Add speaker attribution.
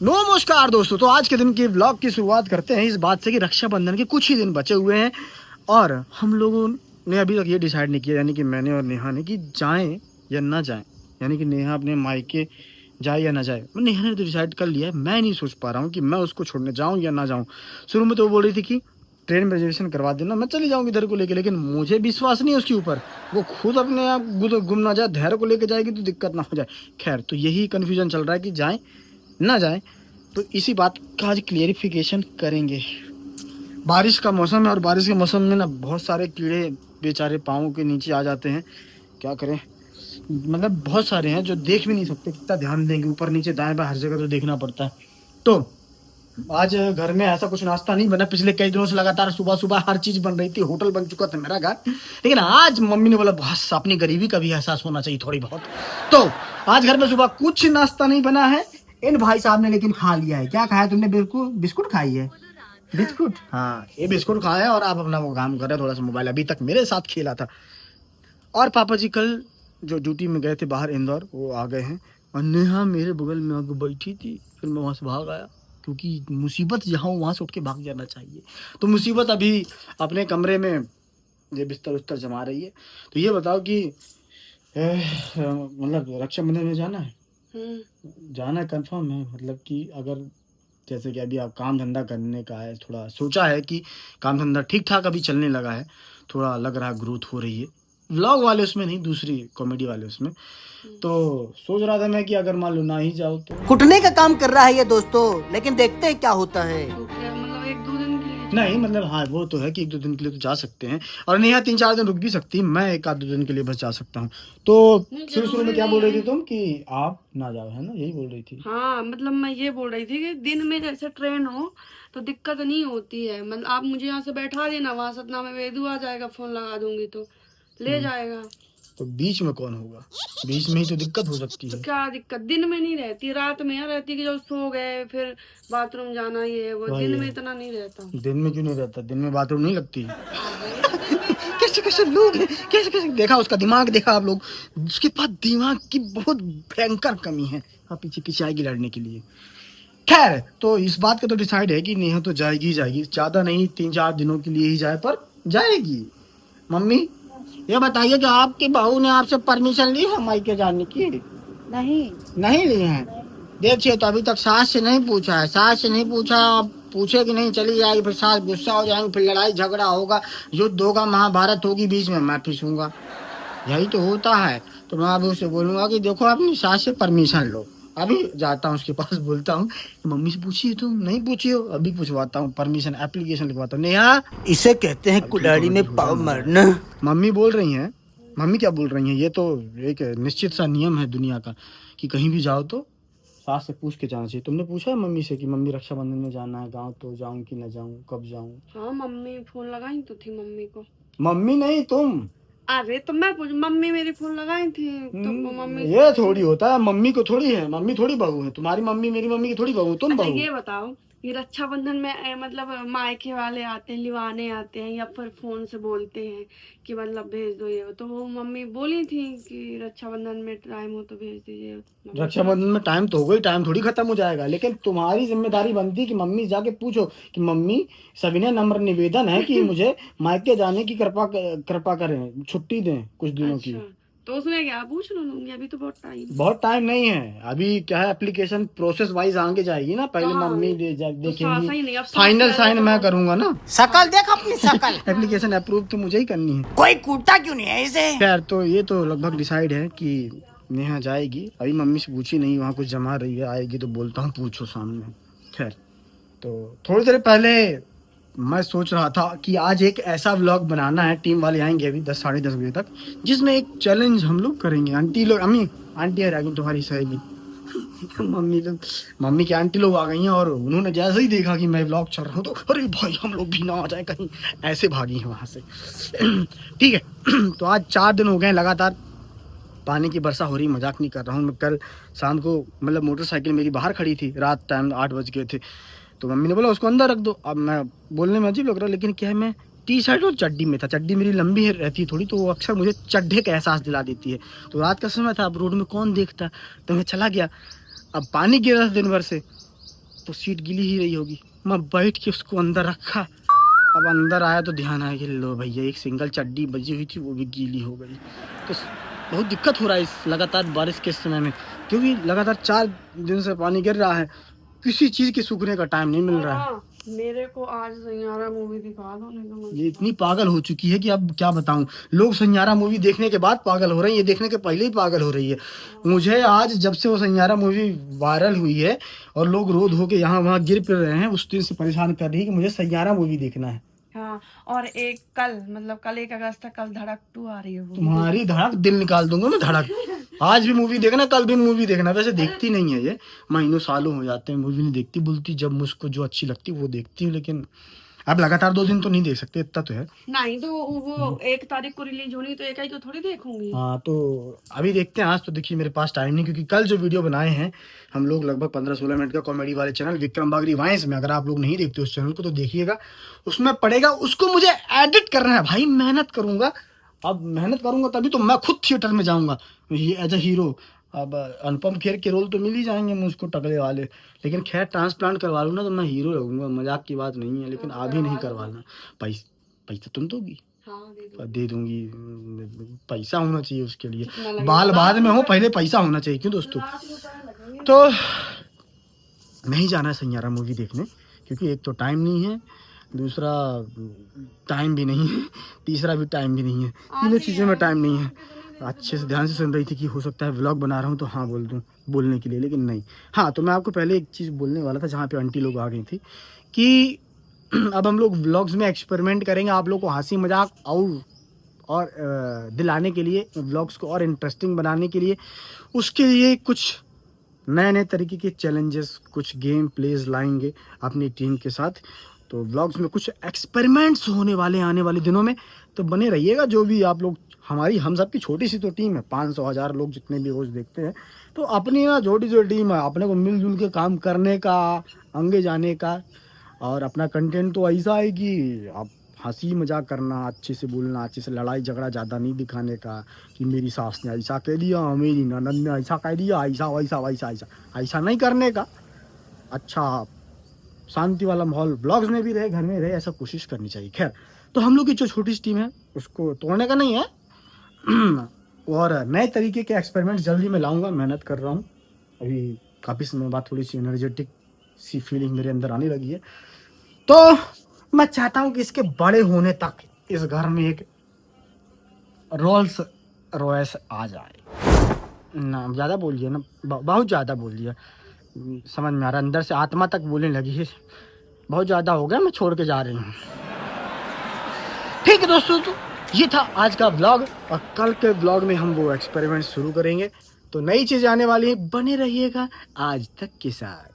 Speaker 1: नमस्कार दोस्तों, तो आज के दिन की व्लॉग की शुरुआत करते हैं इस बात से कि रक्षाबंधन के कुछ ही दिन बचे हुए हैं और हम लोगों ने अभी तक ये डिसाइड नहीं किया, यानी कि मैंने और नेहा ने, कि जाएं या ना जाएं। यानी कि नेहा अपने मायके जाए या ना जाए। नेहा ने तो डिसाइड कर लिया है, मैं नहीं सोच पा रहा हूँ कि मैं उसको छोड़ने जाऊँ या ना जाऊँ। शुरू में तो वो बोल रही थी कि ट्रेन में रिजर्वेशन करवा देना, मैं चली जाऊँगी इधर को लेके, लेकिन मुझे विश्वास नहीं है उसके ऊपर। वो खुद अपने आप गुम ना जाए, धैर्य को लेके जाएगी तो दिक्कत ना हो जाए। खैर, तो यही कन्फ्यूजन चल रहा है कि जाएँ ना जाएँ। तो इसी बात का आज क्लियरिफिकेशन करेंगे। बारिश का मौसम है और बारिश के मौसम में ना बहुत सारे कीड़े बेचारे पाँव के नीचे आ जाते हैं। क्या करें, मतलब बहुत सारे हैं जो देख भी नहीं सकते, कितना ध्यान देंगे, ऊपर नीचे दाएं बाएं हर जगह तो देखना पड़ता है। तो आज घर में ऐसा कुछ नाश्ता नहीं बना। पिछले कई दिनों से लगातार सुबह सुबह हर चीज बन रही थी, होटल बन चुका था मेरा घर, लेकिन आज मम्मी ने बोला बस अपनी गरीबी का भी एहसास होना चाहिए थोड़ी बहुत। तो आज घर में सुबह कुछ नाश्ता नहीं बना है। इन भाई साहब ने लेकिन खा लिया है। क्या खाया तुमने? बिल्कुल बिस्कुट खाई है। बिस्कुट, हाँ, ये बिस्कुट खाया है और आप अपना वो काम कर रहे हैं, थोड़ा सा मोबाइल अभी तक मेरे साथ खेला था। और पापा जी कल जो ड्यूटी में गए थे बाहर इंदौर, वो आ गए हैं। और नेहा मेरे बगल में आके बैठी थी, फिर मैं वहाँ से भाग आया, क्योंकि मुसीबत जहाँ हो वहाँ से उठ के भाग जाना चाहिए। तो मुसीबत अभी अपने कमरे में ये बिस्तर उस्तर जमा रही है। तो ये बताओ कि मतलब रक्षाबंधन में जाना है? जाना कंफर्म है, मतलब कि अगर जैसे कि अभी आप काम धंधा करने का है, थोड़ा सोचा है कि काम धंधा ठीक ठाक अभी चलने लगा है, थोड़ा लग रहा है ग्रोथ हो रही है, व्लॉग वाले उसमें नहीं, दूसरी कॉमेडी वाले उसमें। तो सोच रहा था मैं कि अगर मान लो ना ही जाओ तो
Speaker 2: कुटने का काम कर रहा है ये दोस्तों, लेकिन देखते हैं क्या होता है।
Speaker 3: तो क्या मतलब एक दो दिन के लिए
Speaker 1: नहीं, मतलब हाँ वो तो है कि एक दो दिन के लिए तो जा सकते हैं, और नेहा 3-4 दिन रुक भी सकती है, मैं एक आध दो दिन के लिए बस जा सकता हूँ। तो शुरू में क्या बोल रही थी तुम कि आप ना जाओ, है ना? यही बोल रही थी।
Speaker 3: हाँ, मतलब मैं ये बोल रही थी कि दिन में जैसे ट्रेन हो तो दिक्कत नहीं होती है। मतलब आप मुझे यहाँ से बैठा देना, वहां सतना में वेदू आ जाएगा, फोन लगा दूंगी तो ले जाएगा।
Speaker 1: तो बीच में कौन होगा? बीच में ही तो दिक्कत हो सकती
Speaker 3: तो
Speaker 1: है।
Speaker 3: क्या दिक्कत, दिन में नहीं रहती, रात में यहाँ रहती कि जो सो गए फिर बाथरूम जाना, ये वो
Speaker 1: वही
Speaker 3: दिन
Speaker 1: है,
Speaker 3: में इतना नहीं रहता।
Speaker 1: दिन में क्यों नहीं रहता? दिन में बाथरूम नहीं लगती है?
Speaker 3: वही तो, दिन में इतना
Speaker 1: कैसे कैसे लोग हैं, कैसे कैसे, देखा उसका दिमाग, देखा आप लोग, उसके पास दिमाग की बहुत भयंकर कमी है। हाँ, पीछे पीछे आएगी लड़ने के लिए। खैर, तो इस बात का तो डिसाइड है कि नेहा तो जाएगी ही जाएगी, ज्यादा नहीं 3-4 दिनों के लिए ही जाए, पर जाएगी। मम्मी ये बताइए कि आपके बहू ने आपसे परमिशन ली है मायके जाने की?
Speaker 4: नहीं
Speaker 1: नहीं ली है? देखिए, तो अभी तक सास से नहीं पूछा है, सास से नहीं पूछा, अब पूछे कि नहीं चली जाएगी, फिर सास गुस्सा हो जाएंगे, फिर लड़ाई झगड़ा होगा, युद्ध होगा, महाभारत होगी, बीच में मैं फंसूंगा। यही तो होता है। तो मैं अभी उसे बोलूंगा कि देखो अपनी सास से परमिशन लो। अभी जाता हूँ उसके पास, बोलता हूँ मम्मी से पूछी तुम? नहीं पूछी हो? अभी पूछवाता हूँ, परमिशन एप्लीकेशन लिखवाता हूँ। नेहा,
Speaker 2: इसे कहते हैं
Speaker 1: अब ठीक
Speaker 2: कुल्हाड़ी
Speaker 1: होगा,
Speaker 2: में
Speaker 1: ठीक
Speaker 2: पाव
Speaker 1: होगा।
Speaker 2: मारना।
Speaker 1: मम्मी बोल रही हैं। मम्मी क्या बोल रही हैं? ये तो एक निश्चित सा नियम है दुनिया का कि कहीं भी जाओ तो सास से पूछ के जाना चाहिए। तुमने पूछा है मम्मी से कि मम्मी रक्षाबंधन में जाना है गाँव, तो जाऊँ कि न जाऊँ, कब जाऊँ?
Speaker 3: हाँ, मम्मी फोन लगाई तो थी मम्मी को।
Speaker 1: मम्मी नहीं, तुम।
Speaker 3: अरे तो मैं पूछ, मम्मी मेरी फोन लगाई थी तो मम्मी से
Speaker 1: ये
Speaker 3: पूछी।
Speaker 1: थोड़ी होता है, मम्मी को थोड़ी है, मम्मी थोड़ी बहू है तुम्हारी, मम्मी मेरी मम्मी की थोड़ी बहू, तुम
Speaker 3: अच्छा
Speaker 1: बहू।
Speaker 3: ये बताओ, ये रक्षाबंधन में मतलब मायके वाले आते हैं, लिवाने आते हैं, या फिर फोन से बोलते हैं कि मतलब भेज दो ये वो, तो वो मम्मी बोली थी कि रक्षाबंधन में टाइम हो तो भेज दीजिए मम्मी।
Speaker 1: रक्षाबंधन में टाइम तो हो गई, टाइम थोड़ी खत्म हो जाएगा, लेकिन तुम्हारी जिम्मेदारी बनती है कि मम्मी जाके पूछो कि मम्मी सविनय नम्र निवेदन है कि मुझे मायके जाने की कृपा करें, छुट्टी दें कुछ दिनों की।
Speaker 3: अच्छा, तो उसमें क्या पूछ लूंगी, अभी तो बहुत टाइम।
Speaker 1: बहुत टाइम नहीं है अभी, क्या है, एप्लीकेशन प्रोसेस वाइज आगे जाएगी ना, पहले
Speaker 3: कहाँ
Speaker 1: मम्मी
Speaker 3: है? तो
Speaker 1: देखेंगी,
Speaker 3: सही नहीं, अब
Speaker 1: फाइनल साइन मैं करूंगा ना।
Speaker 2: शकल देख अपनी शकल।
Speaker 1: एप्लीकेशन अप्रूव तो मुझे ही करनी है।
Speaker 2: कोई कूटा क्यों नहीं है इसे।
Speaker 1: खैर, तो ये तो लगभग डिसाइड है कि नेहा जाएगी। अभी मम्मी से पूछी नहीं, वहाँ कुछ जमा रही है, आएगी तो बोलता हूँ पूछो सामने। खैर, तो थोड़ी देर पहले मैं सोच रहा था कि आज एक ऐसा व्लॉग बनाना है, टीम वाले आएंगे अभी 10-10:30 बजे तक, जिसमें एक चैलेंज हम लोग करेंगे। आंटी लोग, अम्मी, आंटी आ गई तुम्हारी सहेली। मम्मी लोग, मम्मी की आंटी लोग आ गई हैं, और उन्होंने जैसे ही देखा कि मैं व्लॉग चल रहा हूँ तो अरे भाई हम लोग भी ना आ जाए कहीं, ऐसे भागी हैं वहाँ से। ठीक है। तो आज 4 दिन हो गए लगातार पानी की वर्षा हो रही, मजाक नहीं कर रहा हूँ मैं। कल शाम को मतलब मोटरसाइकिल मेरी बाहर खड़ी थी, रात टाइम 8 बज गए थे, तो मम्मी ने बोला उसको अंदर रख दो। अब मैं बोलने में अजीब लग रहा है, लेकिन क्या है, मैं टी शर्ट और चड्डी में था, चड्डी मेरी लंबी है रहती है थोड़ी, तो वो अक्सर मुझे चड्ढे का एहसास दिला देती है। तो रात का समय था, अब रोड में कौन देखता, तो मैं चला गया। अब पानी गिर रहा था दिन भर से, तो सीट गीली ही रही होगी। मैं बैठ के उसको अंदर रखा, अब अंदर आया तो ध्यान आया कि लो भैया एक सिंगल चड्डी बजी हुई थी वो भी गीली हो गई। तो बहुत दिक्कत हो रहा है इस लगातार बारिश के समय में, क्योंकि लगातार 4 दिन से पानी गिर रहा है, किसी चीज़ के सूखने का टाइम नहीं मिल रहा है।
Speaker 3: हाँ, मेरे को आज सैयारा मूवी दिखा दो, नहीं तो मैं
Speaker 1: ये इतनी पागल हो चुकी है कि अब क्या बताऊं। लोग सैयारा मूवी देखने के बाद पागल हो रहे हैं, ये देखने के पहले ही पागल हो रही है। मुझे आज जब से वो सैयारा मूवी वायरल हुई है और लोग रो धो के यहाँ वहाँ गिर फिर रहे हैं, उस दिन से परेशान कर रही है कि मुझे सैयारा मूवी देखना है।
Speaker 3: हाँ, और एक कल मतलब कल 1 अगस्त तक कल धड़क 2 आ रही है वो।
Speaker 1: तुम्हारी धड़क दिल निकाल दूंगा मैं, धड़क। आज भी मूवी देखना, कल भी मूवी देखना। वैसे देखती नहीं है ये, महीनों सालों हो जाते हैं मूवी नहीं देखती, बोलती जब मुझको जो अच्छी लगती वो देखती हूँ, लेकिन अब लगातार 2 दिन तो नहीं देख सकते, इतना तो है।
Speaker 3: नहीं तो वो 1 तारीख को रिलीज होनी, तो एक ही तो थोड़ी देखूंगी।
Speaker 1: हाँ तो अभी देखते हैं। आज तो देखिए मेरे पास टाइम नहीं, क्योंकि कल जो वीडियो बनाए हैं हम लोग लगभग 15-16 मिनट का कॉमेडी वाले चैनल विक्रम बागरी वाइंस में, अगर आप लोग नहीं देखते उस चैनल को तो देखिएगा, उसमें पड़ेगा। उसको मुझे एडिट करना है भाई, मेहनत करूंगा। अब मेहनत करूंगा तभी तो मैं खुद थिएटर में जाऊंगा ये एज अ हीरो। अब अनुपम खेर के रोल तो मिल ही जाएंगे मुझको टकले वाले, लेकिन खैर ट्रांसप्लांट करवा लूँ ना तो मैं हीरो लगूंगा, मजाक की बात नहीं है, लेकिन अभी नहीं करवाना। पैसा तुम दोगी?
Speaker 3: हाँ,
Speaker 1: दे दूंगी। पैसा होना चाहिए उसके लिए,
Speaker 3: कितना लगेगा?
Speaker 1: बाल बाद में हो, पहले पैसा होना चाहिए। क्यों दोस्तों?
Speaker 3: लाख रुपए लगेंगे।
Speaker 1: तो नहीं जाना है सैयारा मूवी देखने, क्योंकि एक तो टाइम नहीं है, दूसरा टाइम भी नहीं है, तीसरा भी टाइम भी नहीं है, तीनों चीज़ों में टाइम नहीं है। अच्छे से ध्यान से सुन रही थी कि हो सकता है व्लॉग बना रहा हूँ तो हाँ बोल दूँ बोलने के लिए, लेकिन नहीं। हाँ तो मैं आपको पहले एक चीज़ बोलने वाला था जहाँ पे आंटी लोग आ गई थी कि अब हम लोग व्लॉग्स में एक्सपेरिमेंट करेंगे, आप लोग को हंसी मजाक और दिलाने के लिए, व्लॉग्स को और इंटरेस्टिंग बनाने के लिए। उसके लिए कुछ नए नए तरीके के चैलेंजेस, कुछ गेम प्लेज लाएंगे अपनी टीम के साथ। तो व्लॉग्स में कुछ एक्सपेरिमेंट्स होने वाले हैं आने वाले दिनों में, तो बने रहिएगा। जो भी आप लोग, हम सब की छोटी सी तो टीम है, 500-1000 लोग जितने भी रोज़ देखते हैं, तो अपनी ना छोटी सी टीम है, अपने को मिलजुल के काम करने का, आगे जाने का। और अपना कंटेंट तो ऐसा है कि आप हंसी मजाक करना, अच्छे से बोलना, अच्छे से लड़ाई झगड़ा ज़्यादा नहीं दिखाने का कि मेरी सास ने ऐसा कह दिया, मेरी ननद ने ऐसा कह दिया, ऐसा वैसा वैसा ऐसा ऐसा नहीं करने का। अच्छा शांति वाला माहौल ब्लॉग्स में भी रहे, घर में रहे, ऐसा कोशिश करनी चाहिए। खैर तो हम लोग की जो छोटी सी टीम है उसको तोड़ने का नहीं है और नए तरीके के एक्सपेरिमेंट जल्दी मैं लाऊंगा, मेहनत कर रहा हूँ। अभी काफ़ी समय बाद थोड़ी सी एनर्जेटिक सी फीलिंग मेरे अंदर आने लगी है, तो मैं चाहता हूँ कि इसके बड़े होने तक इस घर में एक रोल्स रॉयस आ जाए ना। ज़्यादा बोल दिया ना, बहुत ज़्यादा बोल दिया, समझ में आ रहा, अंदर से आत्मा तक बोलने लगी है। बहुत ज़्यादा हो गया, मैं छोड़ के जा रही हूँ। ठीक है दोस्तों, तो ये था आज का व्लॉग, और कल के व्लॉग में हम वो एक्सपेरिमेंट शुरू करेंगे। तो नई चीज़ आने वाली है, बने रहिएगा आज तक के साथ।